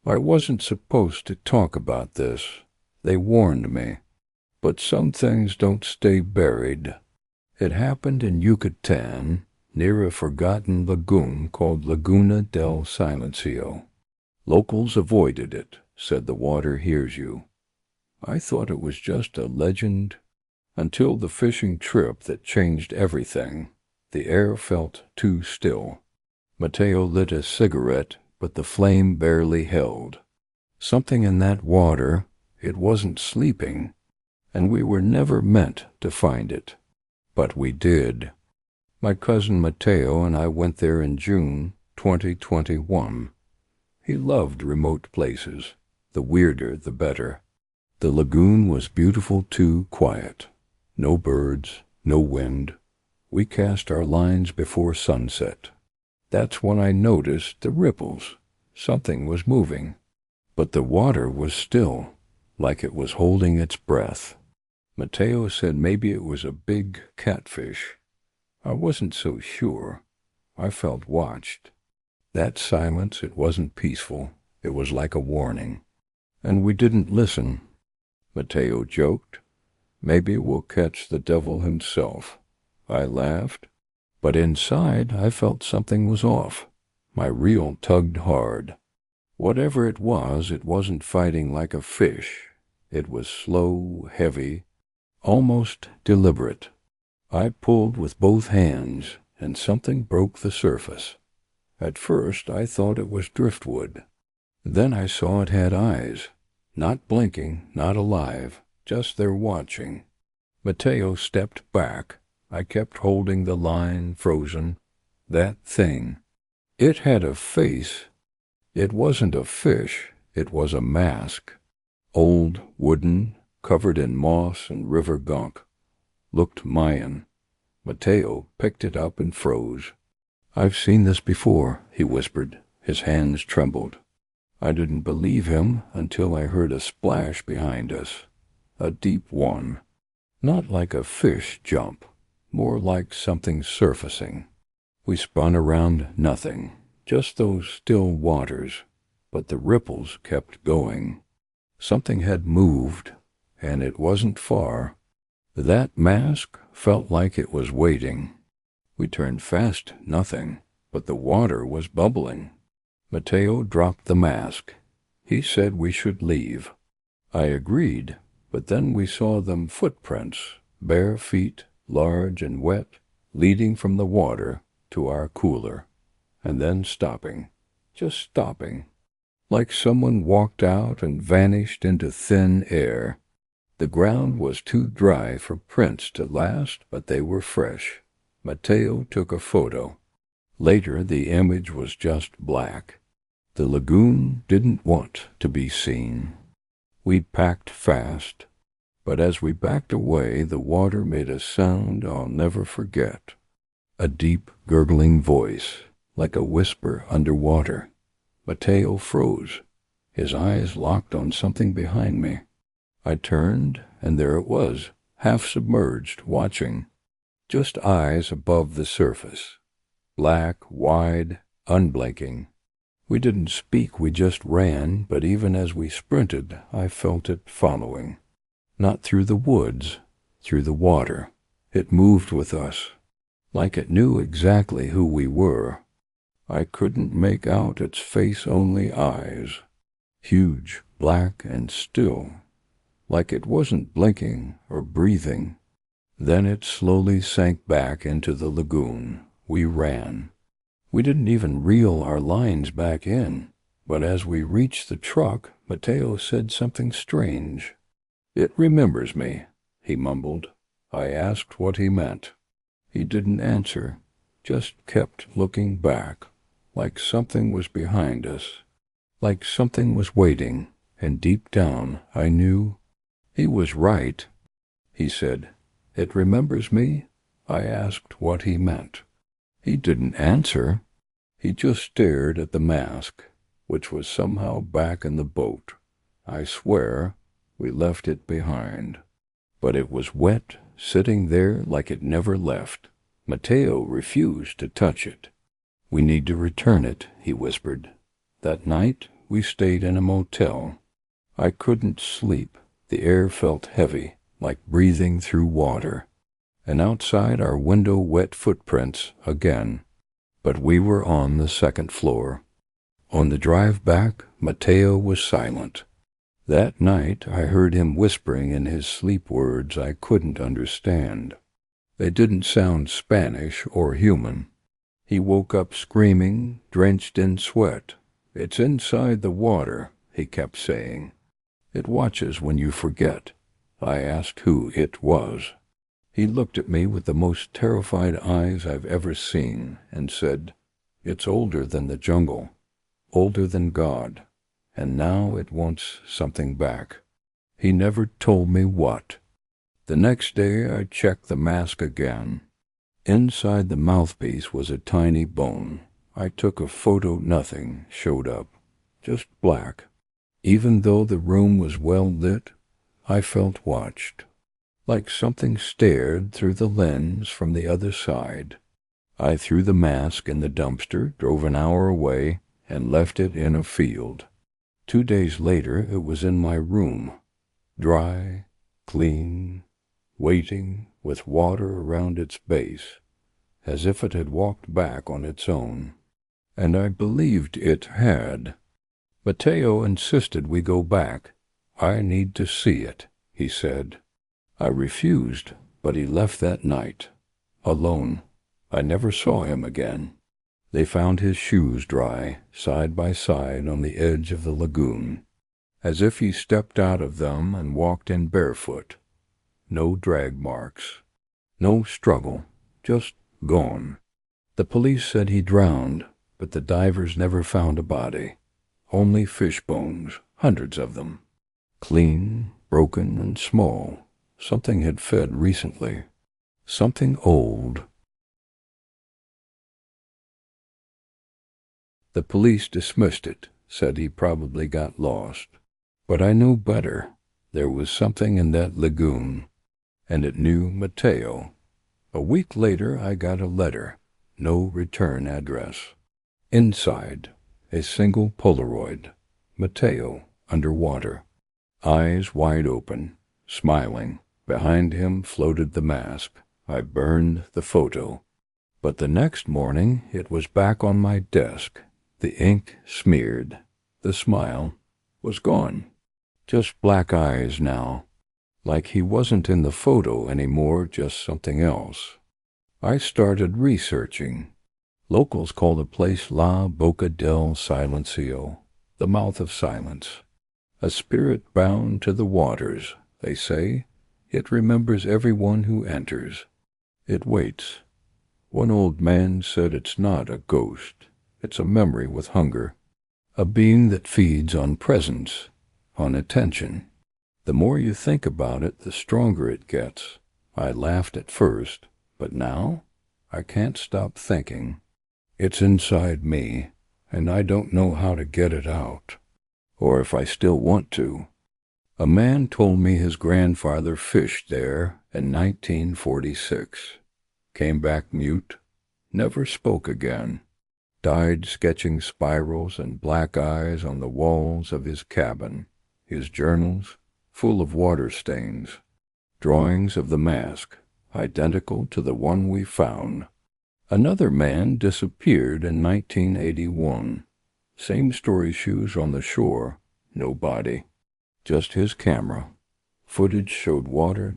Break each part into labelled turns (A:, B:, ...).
A: I wasn't supposed to talk about this. They warned me. But some things don't stay buried. It happened in Yucatan, near a forgotten lagoon called Laguna del Silencio. Locals avoided it, said the water hears you. I thought it was just a legend, until the fishing trip that changed everything. The air felt too still. Mateo lit a cigarette, but the flame barely held. Something in that water, it wasn't sleeping, and we were never meant to find it. But we did. My cousin Mateo and I went there in June 2021. He loved remote places. The weirder, the better. The lagoon was beautiful too, quiet. No birds, no wind. We cast our lines before sunset. That's when I noticed the ripples. Something was moving. But the water was still, like it was holding its breath. Mateo said maybe it was a big catfish. I wasn't so sure. I felt watched. That silence, it wasn't peaceful. It was like a warning. And we didn't listen. Mateo joked. Maybe we'll catch the devil himself. I laughed. But inside, I felt something was off. My reel tugged hard. Whatever it wasn't fighting like a fish. It was slow, heavy, almost deliberate. I pulled with both hands, and something broke the surface. At first, I thought it was driftwood. Then I saw it had eyes. Not blinking, not alive, just there watching. Mateo stepped back. I kept holding the line, frozen. That thing. It had a face. It wasn't a fish. It was a mask. Old, wooden, covered in moss and river gunk. Looked Mayan. Mateo picked it up and froze. I've seen this before, he whispered. His hands trembled. I didn't believe him until I heard a splash behind us. A deep one. Not like a fish jump. More like something surfacing. We spun around nothing. Just those still waters. But the ripples kept going. Something had moved, and it wasn't far. That mask felt like it was waiting. We turned fast, nothing, but the water was bubbling. Mateo dropped the mask. He said we should leave. I agreed, but then we saw them footprints, bare feet, large and wet, leading from the water to our cooler, and then stopping, just stopping, like someone walked out and vanished into thin air. The ground was too dry for prints to last, but they were fresh. Mateo took a photo. Later, the image was just black. The lagoon didn't want to be seen. We packed fast, but as we backed away, the water made a sound I'll never forget. A deep, gurgling voice, like a whisper underwater. Mateo froze. His eyes locked on something behind me. I turned, and there it was, half submerged, watching. Just eyes above the surface. Black, wide, unblinking. We didn't speak, we just ran, but even as we sprinted, I felt it following. Not through the woods, through the water. It moved with us, like it knew exactly who we were. I couldn't make out its face, only eyes. Huge, black, and still, like it wasn't blinking or breathing. Then it slowly sank back into the lagoon. We ran. We didn't even reel our lines back in, but as we reached the truck, Mateo said something strange. "It remembers me," he mumbled. I asked what he meant. He didn't answer, just kept looking back, like something was behind us, like something was waiting, and deep down I knew he was right. He said, "It remembers me?" I asked what he meant. He didn't answer. He just stared at the mask, which was somehow back in the boat. I swear we left it behind. But it was wet, sitting there like it never left. Mateo refused to touch it. "We need to return it," he whispered. That night we stayed in a motel. I couldn't sleep. The air felt heavy, like breathing through water. And outside our window wet footprints again. But we were on the second floor. On the drive back, Mateo was silent. That night I heard him whispering in his sleep words I couldn't understand. They didn't sound Spanish or human. He woke up screaming, drenched in sweat. "It's inside the water," he kept saying. "It watches when you forget." I asked who it was. He looked at me with the most terrified eyes I've ever seen and said, "It's older than the jungle, older than God, and now it wants something back." He never told me what. The next day I checked the mask again. Inside the mouthpiece was a tiny bone. I took a photo, nothing showed up, just black. Even though the room was well lit, I felt watched, like something stared through the lens from the other side. I threw the mask in the dumpster, drove an hour away, and left it in a field. 2 days later it was in my room, dry, clean, waiting, with water around its base, as if it had walked back on its own. And I believed it had. Mateo insisted we go back. "I need to see it," he said. I refused, but he left that night, alone. I never saw him again. They found his shoes dry, side by side on the edge of the lagoon, as if he stepped out of them and walked in barefoot. No drag marks, no struggle, just gone. The police said he drowned, but the divers never found a body. Only fish bones, hundreds of them. Clean, broken, and small. Something had fed recently. Something old. The police dismissed it, said he probably got lost. But I knew better. There was something in that lagoon, and it knew Mateo. A week later I got a letter, no return address. Inside, a single Polaroid, Mateo underwater, eyes wide open, smiling. Behind him floated the mask. I burned the photo. But the next morning it was back on my desk, the ink smeared. The smile was gone. Just black eyes now, like he wasn't in the photo anymore, just something else. I started researching. Locals call the place La Boca del Silencio, the mouth of silence. A spirit bound to the waters, they say. It remembers everyone who enters. It waits. One old man said it's not a ghost. It's a memory with hunger. A being that feeds on presence, on attention. The more you think about it, the stronger it gets. I laughed at first, but now I can't stop thinking. It's inside me, and I don't know how to get it out, or if I still want to. A man told me his grandfather fished there in 1946, came back mute, never spoke again, died sketching spirals and black eyes on the walls of his cabin, his journals full of water stains, drawings of the mask, identical to the one we found. Another man disappeared in 1981. Same story, shoes on the shore, no body, just his camera. Footage showed water, ...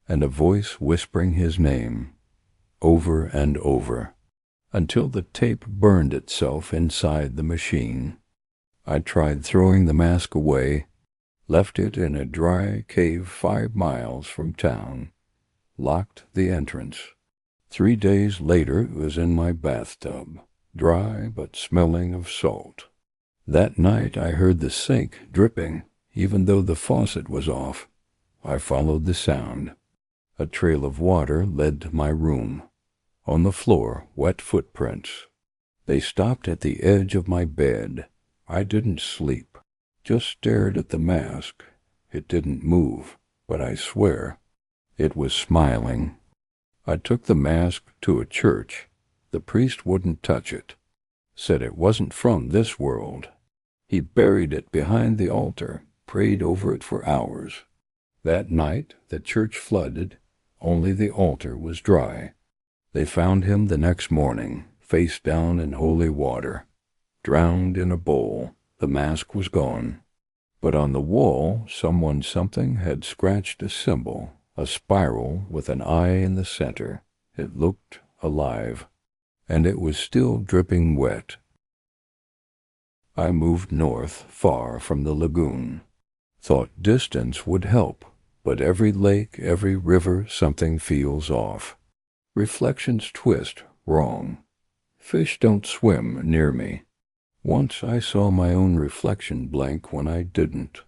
A: and a voice whispering his name, over and over, until the tape burned itself inside the machine. I tried throwing the mask away, left it in a dry cave 5 miles from town, locked the entrance. 3 days later it was in my bathtub, dry but smelling of salt. That night I heard the sink dripping, even though the faucet was off. I followed the sound. A trail of water led to my room. On the floor, wet footprints. They stopped at the edge of my bed. I didn't sleep, just stared at the mask. It didn't move, but I swear it was smiling. I took the mask to a church. The priest wouldn't touch it. said it wasn't from this world. He buried it behind the altar, prayed over it for hours. That night the church flooded, only the altar was dry. They found him the next morning, face down in holy water, drowned in a bowl. The mask was gone. But on the wall, something had scratched a symbol, a spiral with an eye in the center. It looked alive, and it was still dripping wet. I moved north, far from the lagoon. Thought distance would help, but every lake, every river, something feels off. Reflections twist wrong. Fish don't swim near me. Once I saw my own reflection blink when I didn't.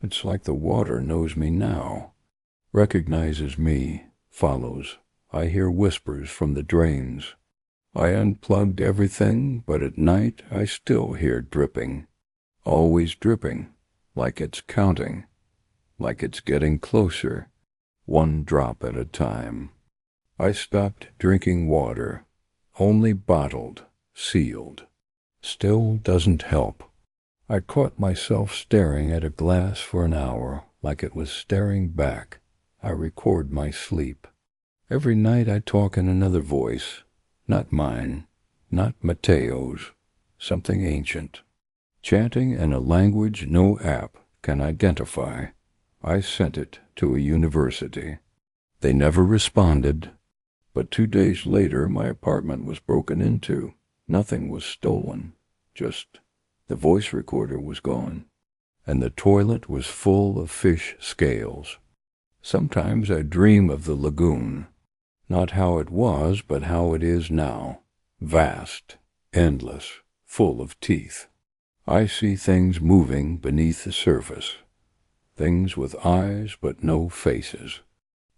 A: It's like the water knows me now, recognizes me, follows. I hear whispers from the drains. I unplugged everything, but at night I still hear dripping. Always dripping, like it's counting, like it's getting closer, one drop at a time. I stopped drinking water, only bottled, sealed. Still doesn't help. I caught myself staring at a glass for an hour, like it was staring back. I record my sleep. Every night I talk in another voice, not mine, not Mateo's, something ancient, chanting in a language no app can identify. I sent it to a university. They never responded, but 2 days later my apartment was broken into. Nothing was stolen, just the voice recorder was gone, and the toilet was full of fish scales. Sometimes I dream of the lagoon, not how it was, but how it is now, vast, endless, full of teeth. I see things moving beneath the surface, things with eyes but no faces.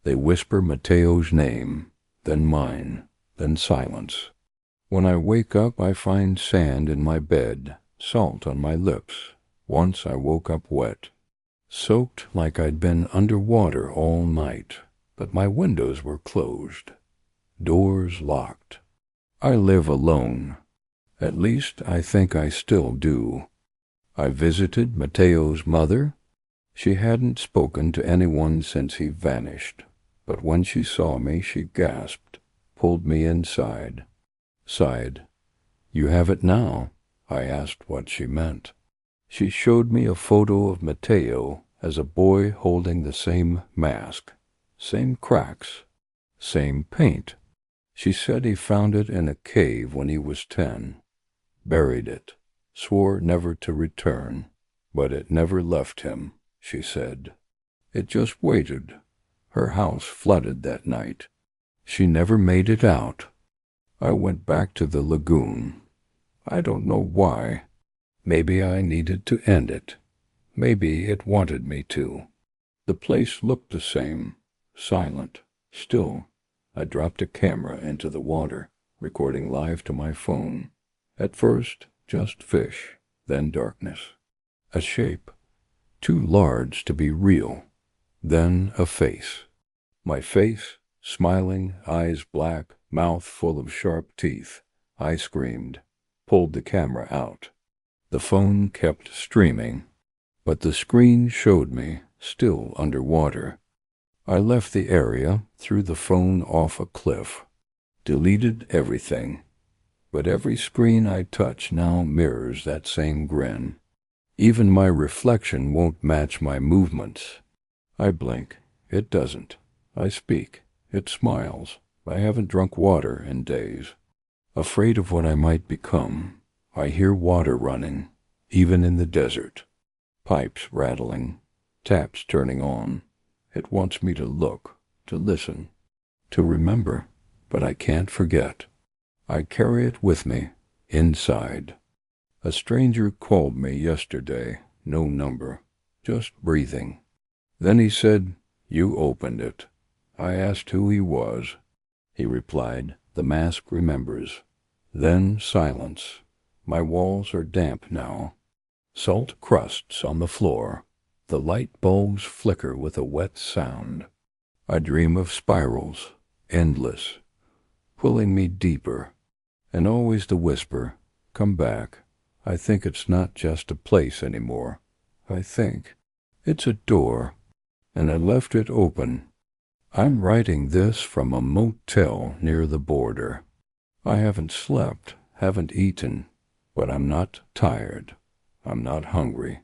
A: They whisper Mateo's name, then mine, then silence. When I wake up, I find sand in my bed, salt on my lips. Once I woke up wet, soaked like I'd been under water all night, but my windows were closed, doors locked. I live alone. At least I think I still do. I visited Mateo's mother. She hadn't spoken to anyone since he vanished, but when she saw me, she gasped, pulled me inside, sighed. "You have it now." I asked what she meant. She showed me a photo of Mateo as a boy holding the same mask, same cracks, same paint. She said he found it in a cave when he was 10, buried it, swore never to return, but it never left him, she said. It just waited. Her house flooded that night. She never made it out. I went back to the lagoon. I don't know why. Maybe I needed to end it. Maybe it wanted me to. The place looked the same, silent, still. I dropped a camera into the water, recording live to my phone. At first, just fish, then darkness. A shape, too large to be real. Then a face. My face, smiling, eyes black, mouth full of sharp teeth. I screamed, pulled the camera out. The phone kept streaming, but the screen showed me, still underwater. I left the area, threw the phone off a cliff, deleted everything. But every screen I touch now mirrors that same grin. Even my reflection won't match my movements. I blink, it doesn't. I speak, it smiles. I haven't drunk water in days. Afraid of what I might become, I hear water running, even in the desert. Pipes rattling, taps turning on. It wants me to look, to listen, to remember, but I can't forget. I carry it with me, inside. A stranger called me yesterday, no number, just breathing. Then he said, "You opened it." I asked who he was. He replied, "The mask remembers." Then silence. My walls are damp now. Salt crusts on the floor. The light bulbs flicker with a wet sound. I dream of spirals, endless, pulling me deeper, and always the whisper, Come back. I think it's not just a place anymore. I think it's a door, and I left it open. I'm writing this from a motel near the border. I haven't slept, haven't eaten, but I'm not tired. I'm not hungry.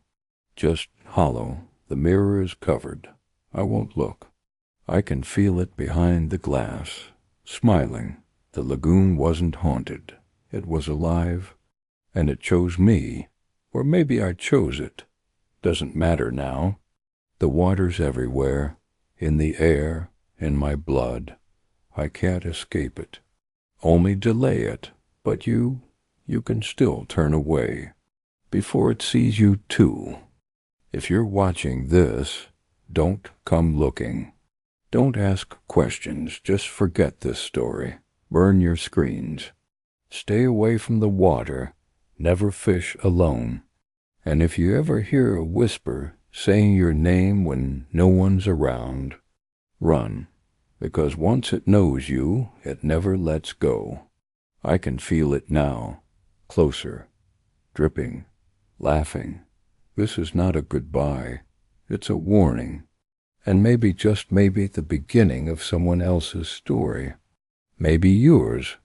A: Just hollow. The mirror is covered. I won't look. I can feel it behind the glass, smiling. The lagoon wasn't haunted. It was alive, and it chose me. Or maybe I chose it. Doesn't matter now. The water's everywhere, in the air, in my blood. I can't escape it. Only delay it, but you can still turn away, before it sees you too. If you're watching this, don't come looking. Don't ask questions, just forget this story. Burn your screens. Stay away from the water, never fish alone. And if you ever hear a whisper saying your name when no one's around, run, because once it knows you, it never lets go. I can feel it now, closer, dripping, laughing. This is not a goodbye, it's a warning, and maybe, just maybe, the beginning of someone else's story. Maybe yours.